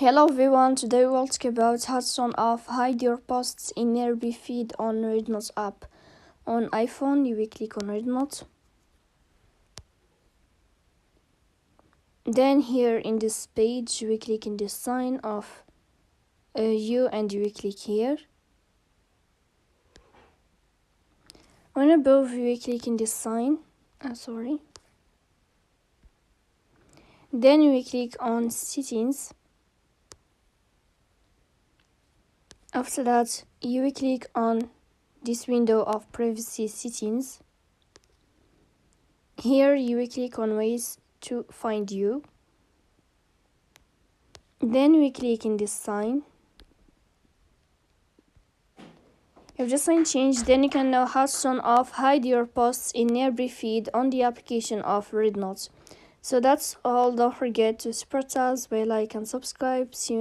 Hello everyone, today we'll talk about how to turn off hide your posts in nearby feed on REDnote app. On iPhone, you will click on REDnote. Then here in this page, you will click in this sign of you and you will click here. On above, you will click in this sign. Then you will click on settings. After that, you will click on this window of privacy settings. Here you will click on ways to find you. Then we click in this sign. If the sign changed, then you can know how to turn off hide your posts in nearby feed on the application of REDnote. So that's all. Don't forget to support us by like and subscribe. See you